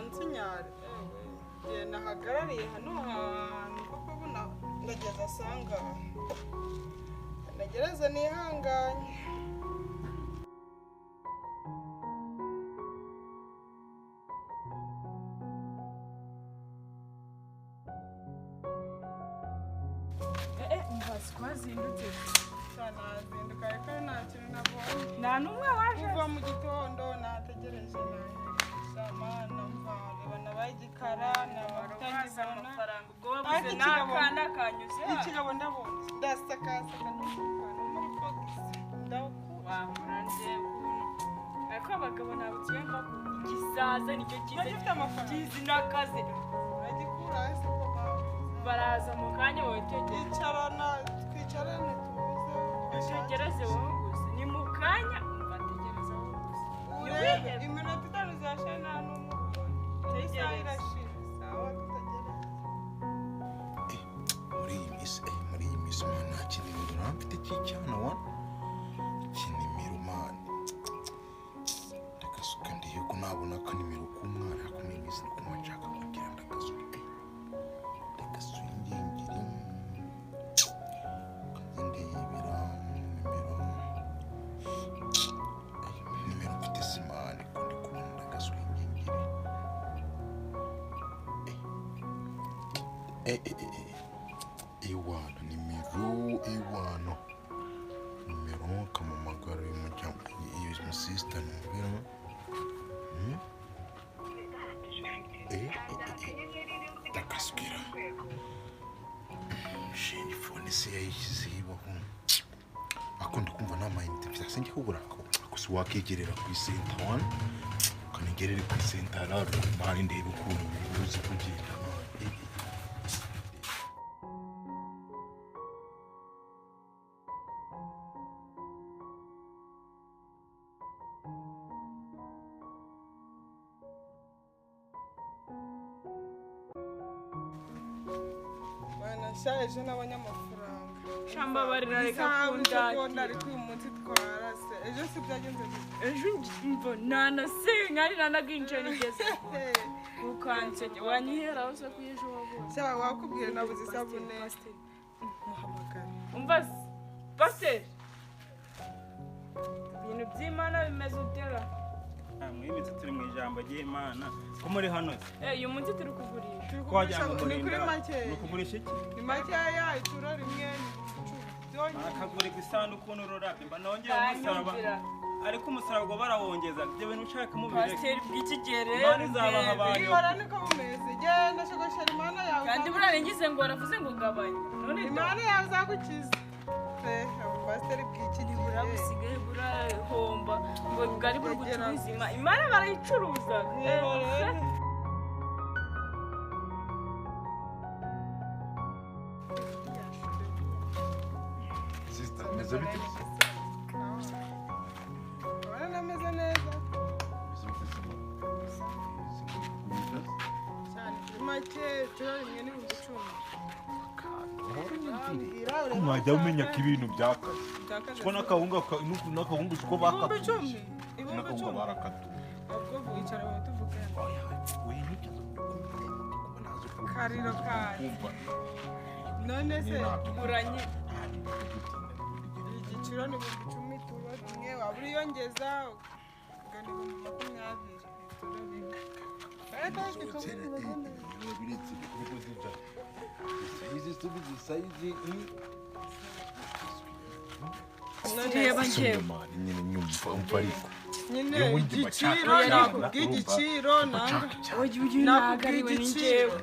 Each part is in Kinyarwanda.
unsinyare nahagarariye hano hantu kuko buna ndageza asanga nagereza nihanganye twazindutse cyane azinduka ariko nta kintu nabonye nta n'umwe waje kuva mu gitondo nategereje namana mva reba nabaye igikara nabatangiza amafaranga ubwo wabuze n'akana kanyuze ikigabo ndabona ndasakasaka n'umwana muri bogisi ndawukura wamuranze ariko abagabo ntabwo kiyemba igisaza nicyo kizi n'akazi agikura hasi ko baraza mu kanya wowe twicarane tuze utegereze wowe gusa ni mu kanya bategereza wowe gusa urebe iminota 5 zashira nta n'umwe tegereza sawa tutagereza muri iyi minsi mwana kinimiro nafite cy'icyana wa kinimiro mwana ndakasuka ndiye ko nabona kanimiro k'umwana yakumenya ko mashaka kugira ndakasuka Iwana nimero kamamagara y'umuryango iyo sister numvira takasukira shini phone se yishyizeho akunda kumva n'amayinite byasenye kugura gusa wakegerera ku center one kanigerere ku center raro mari ndebe ukuntu bibuze kugenda shaje n'abanyamafaranga shamba barira reka kunda ariko uyu munsi twarase ejo si byagenze ejo mvo nana singa ari nanaginje nigeze ukanse wanyihera hose kuyejo wabose cyaba wakubwira nabuze isabune muhamagara umva pasteur ibintu by'Imana bimeze utera mwibitse turi mu ijambo ry'Imana ko muri hano uyu munsi turi kugurisha ni kuri make ni kugurisha iki ni make ya itura rimwe akagura isanduku n'ururabyo mba nongeye umusaraba ariko umusaraba barawongeza ibyo bintu ushaka mu bireke pasteur bw'ikigere Imana izabaha abantu ibara niko bumeze genda shogoshera Imana yawe kandi burarengize ngo waravuze ngo gabanya none Imana yawe zagukiza pasteur bw'ikigere burabusigaye burahomba ngo bwari buri gucuruza Imana barayicuruza sister meze bite Wana meze neza cyane make itura rimwe ni 10 mwajya umenya ko ibintu byakaze ko n'akahunga uko bakatuye n'akahunga barakatuye ubwo wicara tuvugana kariro kaje none se buranye igiciro ni 10 turo rimwe waburi yongeza ugana 20 reba ngewe nyine nyumva umva ariko nyine igiciro nakubw'igiciro uyu nagariwe ni ngewe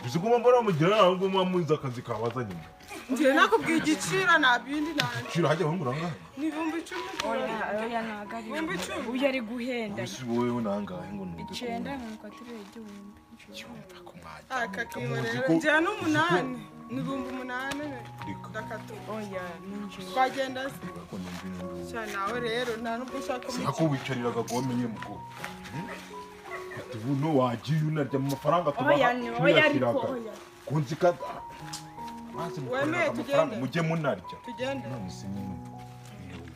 gusa uguma mbona mugira ntabwo muba muzi akazi kabazanye njye nakubwiye igiciro nta bindi igiciro hajya wungura ngahe ni 10,000 oya nagariwe uyu ari guhenda gusa wowe nangahe ngo ni 9 nkuko turi igihumbi akakiborera njye n'umunani ni 8,000 ndakatu oya ninjye twagenda se cyane nawe rero nta nubwo ushaka ko wicariraga gomenye muko ubu wagiye unarya mu mafaranga oya ariko kunzika wemeye tugende mujye munarya tugende none se nyine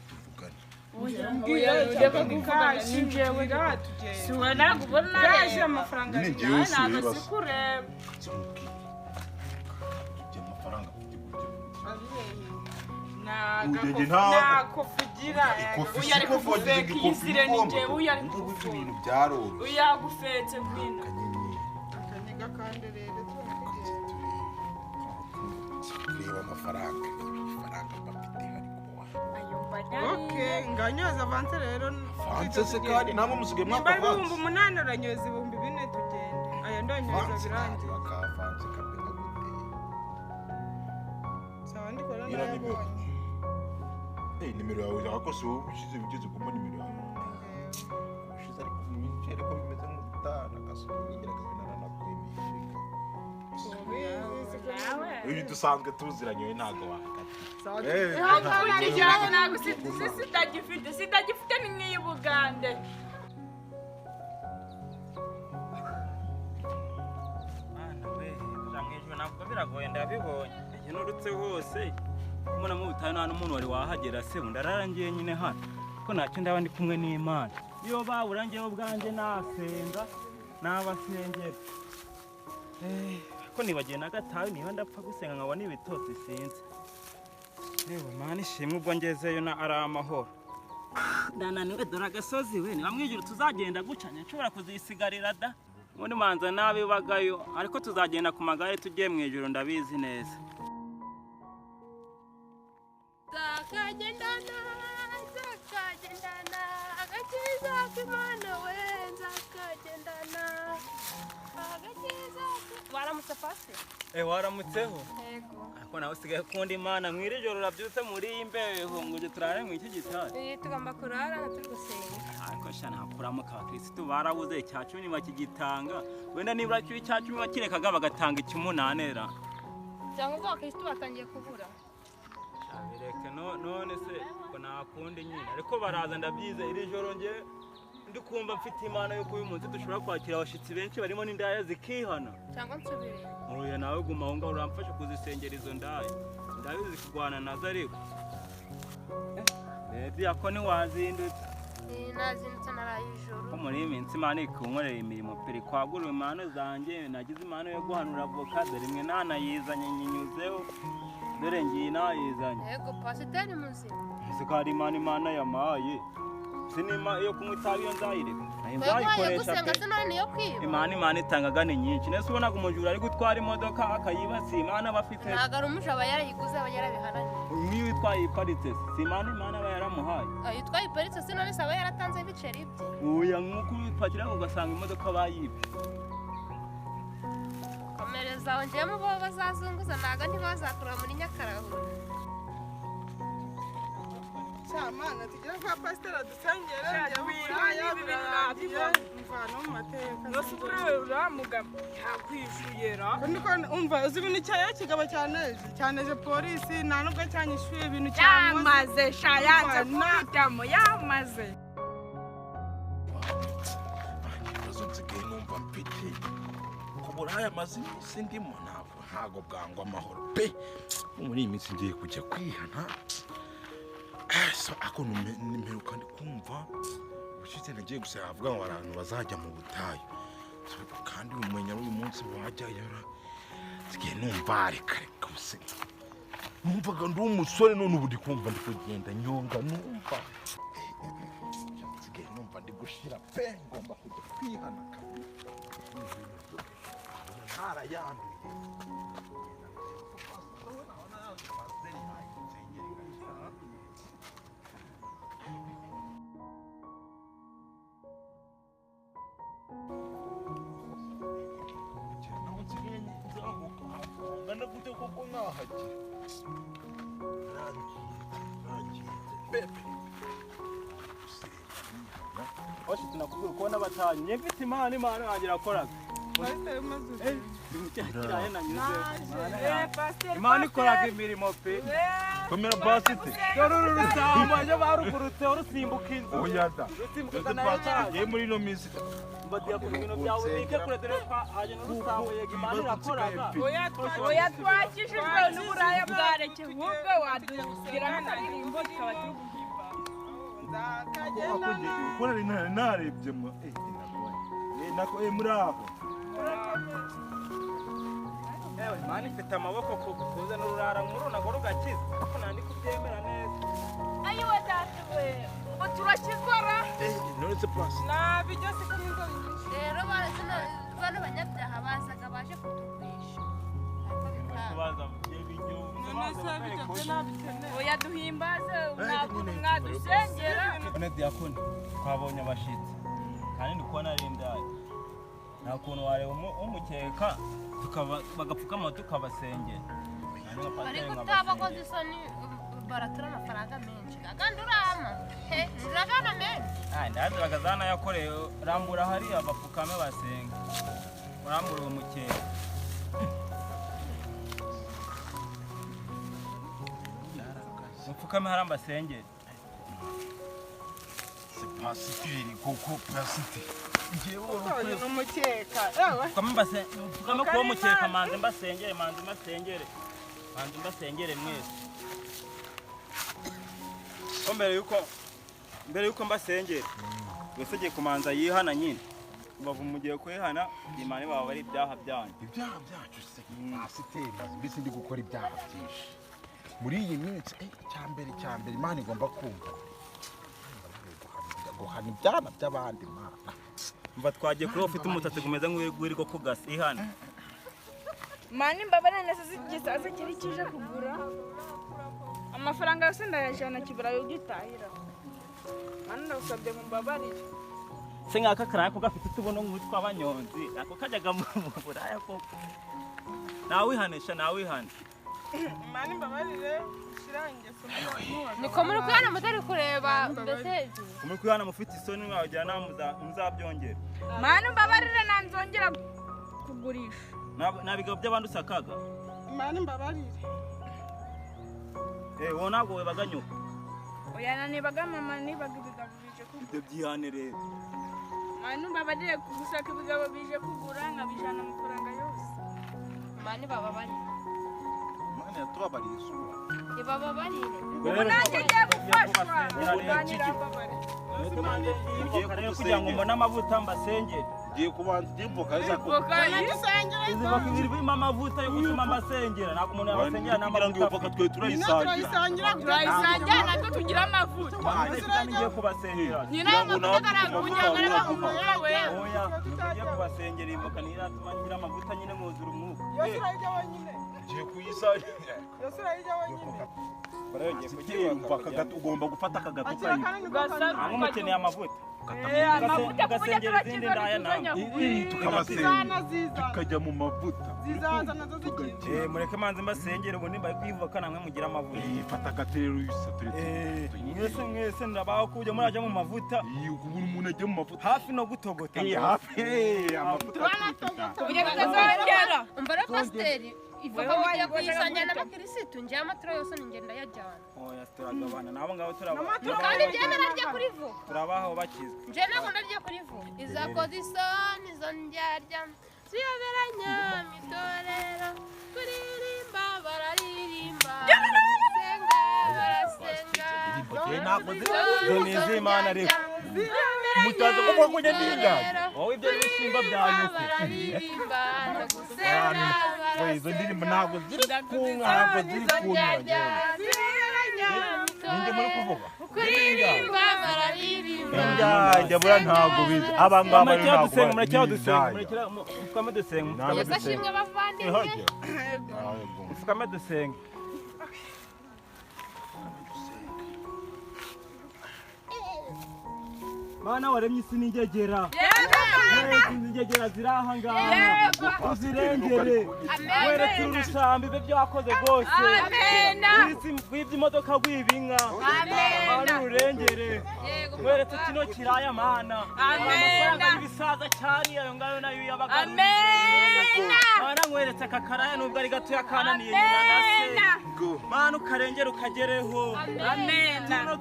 tuvugane mbwira reka kuvuga ni njyewe tugenda si we nagubona gaje amafaranga Nyine njyewe si ntabwo ibibazo. sikureba Tujya amafaranga afite ntabwo ntabwo. ntako fugira ikofi uyu ari siko kuveka ikofi iyi sire ni njyewe uyu ari ngubu kuvuga ibintu byaroroshye uyu yagufetse bwino kanyenyeri akaniga kandi rero tureba amafaranga bafite ariko ayumva okay nganyoza avance rero fanse se kandi namwe musigaye nimba mwaka ibihumbi 8 uranyoza ibihumbi 4 tugende aya ndonyoza birangiye bakavanze kabinga gute sawa ndikora Ira ni nayabonye nimero yawe yakose wowe ushize bigeze kumba nimero yawe ushize ariko mwinshi ariko bimeze nk'ubutana gasoro ngira kabinana nakwemeye uyu dusanzwe tuziranye we ntago wakati sidagifite ni nk'iy'ubugande ntabwo biragoye ndabibonye igihe nurutse hose mbona mu butayu nta n'umuntu wari wahagera se undi ararangiye nyine hano ko ntacyo ndaba ndi kumwe n'Imana iyo babura njyewe ubwanjye nasenga nabasengera ko nibagiye na gatayo niba ndapfa gusenga nkabona ibitotsi sinzi yewe Mana ishimwe ubwo ngezeyo na ari amahoro ndananiwe dore agasozi we niba mwijuru tuzagenda gucanya nshobora kuzisigarira da ubundi manza nabi bagayo ariko tuzagenda ku magare tugiye mu ijuru ndabizi neza Zakagendana agakiza k'Imana we nzakagendana agakiza waramutse pasi waramutseho yego ariko nawe usigaye ukunda Imana mwiri joro urabyutse muri iyi mbeho ngo ujye turare mu iki gitari tugomba kurara turi gusenga ariko sha ntakuramuka abakirisitu barabuze icya cumi ntibakigitanga wenda nibura icya cumi bakirekaga bagatanga icy'umunanera cyangwa ubwo abakirisitu batangiye kubura bireke none se ngo nakunde nyine ariko baraza ndabyize iri joro nge ndi kumva mfite Imana yuko uyu munsi dushobora kwakira abashyitsi benshi barimo n'indaya zikihana cyangwa nsubire oya nawe guma aho ngaho uramfasha kuzisengera izo ndaya ndabizi kurwana nazo ariko ako ntiwazindutse nazindutse naraye ijoro ko muri iyi minsi Imana ikunkorera imirimo peri kwagura impano zanjye nagize impano yo guhanura avoka dore imwe nanayizanye nyinyuzeho dore ngiye nayizanye yego pasiteri muzima musika hari Imana yamaye sinima iyo kunywa itabi iyo nzayireka wewe gusenga se none niyo kwiba Imana itangaga ni nyinshi nese ubonaga umujura ari gutwara imodoka akayibasi Imana bafite ntago ari umuja aba yarayiguze aba yarabiharanye niyo itwaye iparitse si Imana aba yaramuhaye yitwaye iparitse se none se aba yaratanze ibiceri bye oya nk'uko ubipakira ugasanga imodoka bayibye komereza aho njyewe bo bazazunguza ntago ntibazakura muri Nyakarahura Chamana tugira kwa pastor dusengere mvano mu mateka nose ubure uramugama yakwishuyera niko umva uzi ibintu cyayo kigabo cyaneje polisi nta nubwo cyanyishuye ibintu yamaze shayanze kubitamo yamaze ikibazo nsigaye numva mfite kubura aya mazi iminsi ndimo ntabwo bwangwa amahoro pe muri iyi minsi ngiye kujya kwihana ako nimeruka ndi kumva ubushize nagiye gusa avuga ngo abantu bazajya mu butayu kandi umenya uyu munsi wajyayo nsigaye numva reka gusa numvaga ndi umusore none ubu ndi kumva ndi kugenda nyonga numva nsigaye numva ndi gushira pe ngomba kujya kwihana ntarayanduye gute koko nkahagira oshi tunakubwira ko n'abatanyi njye mfite Imana yanjye akoraga pastor mazuze Imana ikoraga imirimo pe komera basite dore uru rusambo iyo barugurutseho rusimbuka inzu oyada rusimbuka nayo muri ino minsi mbadiya ku bintu byawe bike kure dore ko haje n'urusambo yega Imana irakoraga oya twakishijwe n'uburaya bwareke ahubwo wadubwira nk'akaririmbo tukaba turi nzakagenda ukora narebye mu nako muri aho ewe mani mfite amaboko kuza n'ururara nkuru nago rugakiza ariko nandi kubyemera neza ayiwe datuwe ngo turakikora nonese plus nabijya se kuri ngo rero bano banyabyaha bazaga baje kutugwisha kubaza ibyo oya duhimbaze mwadusengera none diakoni twabonye abashitsi kandi ndi kubona ari indaya nta kuntu wareba umukeka bagapfukama tukabasengera ariko utabakoze isoni baratura amafaranga menshi kandi urama urabona menshi ndazi bagazana yakoreye rambura hariya bapfukame basenga urambura uwo mukeka mupfukame haramba sengera pasiteri koko pasiteri utoye n'umukeka mupfukame kuwo mukeka manze mbasengere mwese ko mbere yuko mbasengere wese agiye kumanza yihana nyine bavu mugiye kwihana imana baba ari ibyaha byanyu ibyaha byacu se pasiteri mbese ndi gukora ibyaha byinshi muri iyi minsi cyambere imana igomba kumva guhana ibyaha by'abandi mana mva twagiye kuri ufite umutatsi kumeze nk'uwirirwa kugasa ihana mani mbabare neza zigisaza kiri kije kugura amafaranga yose ndayajana kibura yo gitahira mani ndasabye mumbabarire se ngaka karaya ko gafite tubono nk'utwa abanyonzi ako kajyaga mu buraya koko nawihanisha mani mbabarire shirange niko muri kuyana mutari kureba mbese muri kuyana mufite isoni mwagira muzabyongera mani mbabarire nanzongera kugurisha nabigabo by'abandi usakaga mani mbabarire wowe ntabwo webaga nyoko oya nanibaga mama nibaga ibigabo bije kugura ibyo byihane rero mani mbabarire gusaka ibigabo bije kugura nkabijana amafaranga yose mani bababarire imana yatubabariye isura ibababarire ubu nanjye ngiye gufashwa kuganira mbabarire kugira ngo mbone amavuta mbasengere ngiye kubanza igimboka birimo amavuta yo gutuma mbasengera ntabwo umuntu yabasengera n'amavuta turayisangira turayisangira natwe tugira amavuta ngiye kubasengera nyina y'amavuta kunyangara bawe oya ngiye kubasengera imboka niratuma ngira amavuta nyine mwuzura umwuka yose urayijya wenyine ngiye kuyisangira yose urayijya wenyine ugomba gufata akagato akira kanini ntabwo umukeneye amavuta amavuta ugasengera izindi ndaya nawe tukabasenga tukajya mu mavuta zizaza nazo zigiye mureke manze mbasengere ubundi mbari kwivuka namwe mugira amavuta fata agatero mwese ndabaho kujya murajya mu mavuta ubu umuntu ajya mu mavuta hafi no gutogota hafi amavuta kuburyo bitazongera umbara pasiteri ivuga mugiye kuyisanya n'abakirisitu njye amatara yose ngenda yajyana oya turagabana nabo ngabo turabana kandi njye nararya kuri vuba turabaho bakizwe njye ntabwo ndarya kuri vuba izakoze isoni izo ndyarya ziyoberanya mitorero kuririmba bararirimba barasenga zonize imana ariko mutaza kuko kujya n'inganda wowe ibyo n'ibishimba bya nyoko bararirimba no gusenga izo ndirimbo ntabwo ziri ntabwo ziri kunywa ninjye muri kuvuga kuririmba bararirimba njya bura ntabwo bizi abangaba murekera dusenga yesu ashimwe bavandimwe mufukame dusenga Mana waremye isi n'ingegera ingegera ziri aha ngaha uzirengere wereke urushambi ibyo byakoze rwose wibye imodoka wiba inka mana urengere weretse kino kiraya mana amafaranga y'ibisaza cyari ayo ngayo nayo yabaga mana nkweretse aka karaya nubwo ari gatoya kananiye nyina na se mana ukarengera ukagereho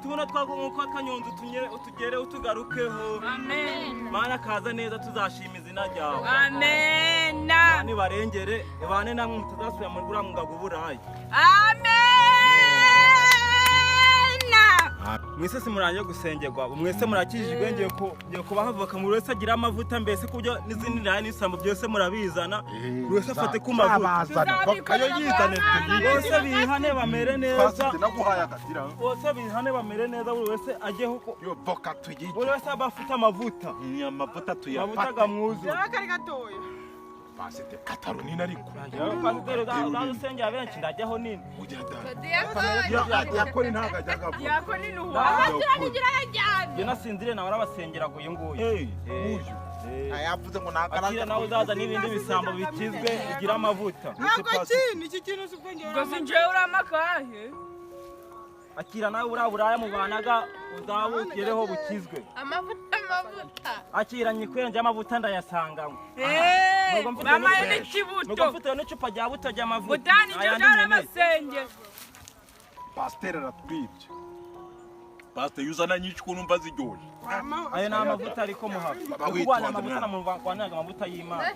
tuno twagumuko akanyonzi utugere utugarukeho mana kaza neza tuzashima izina ryawe nibarengere bane namwe mutazasubira muri buriya mwuga w'uburayi amen mwese simurangiye gusengerwa mwese murakijijwe ngiye kubaha avoka buri wese agira amavuta mbese kubyo n'izindi ndaya n'isambo byose murabizana buri wese afate ku mavuta ayo yizane bose bihane bamere neza naguhaye agatira bose bihane bamere neza buri wese ajyeho uko yo voka tuyige buri wese abafite amavuta amavuta amavuta gamwuzuye kari gatoya pasite kataro nini ariko pasiteri uzasengera benshi ndajyaho nini ujya da Diakoni. yakora ntago ajyaga yako ni nuwa njye nasinzire nawe arabasengeraga uyu nguyu yavuze ngo akira nawe uzaza n'ibindi bisambo bikizwe bigira amavuta ntabwo iki kintu ubwo njyewe ngo sinjewe uramakahe akira nawe buraya mubanaga uzabugereho bukizwe Amavuta. akira nyikwenje amavuta ndayasangamo mama ni kibuto nuko mfite n'icupa rya buto ry'amavuta butani cyo cyarabasenge pasiteri aratwibye pasiteri yuzana nyinshi ukuntu mva ziryoshye ayo ni amavuta ariko muhafi kubana amavuta na muvanaga amavuta y'Imana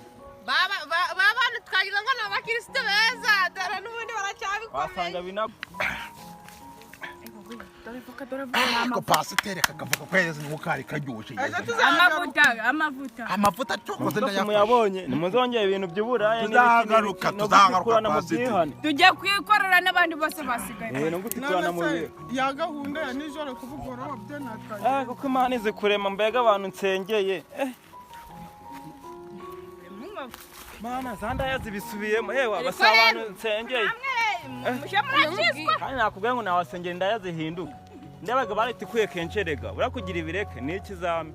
Baba twagira ngo ni abakristo beza dore n'ubundi baracyabikora. wasanga bina ariko pasiteri kakavuga ko yeze ngo kari karyoshye amavuta cyokoze muyabonye nimuzongera ibintu by'uburaya tuzagaruka pasiteri tujye kwikorera n'abandi bose basigaye no gutikana mu bihe ya gahunda ya nijoro kubugoroba byo natwaye kuko Imana izi kurema mbega abantu nsengeye Mana zandaya zibisubiyemo hewa basa abantu nsengeye kandi nakubwiye ngo nawasengera indaya zihinduka ndabaga bariti kwiye kencerega urakugira ibireke n'iki zambi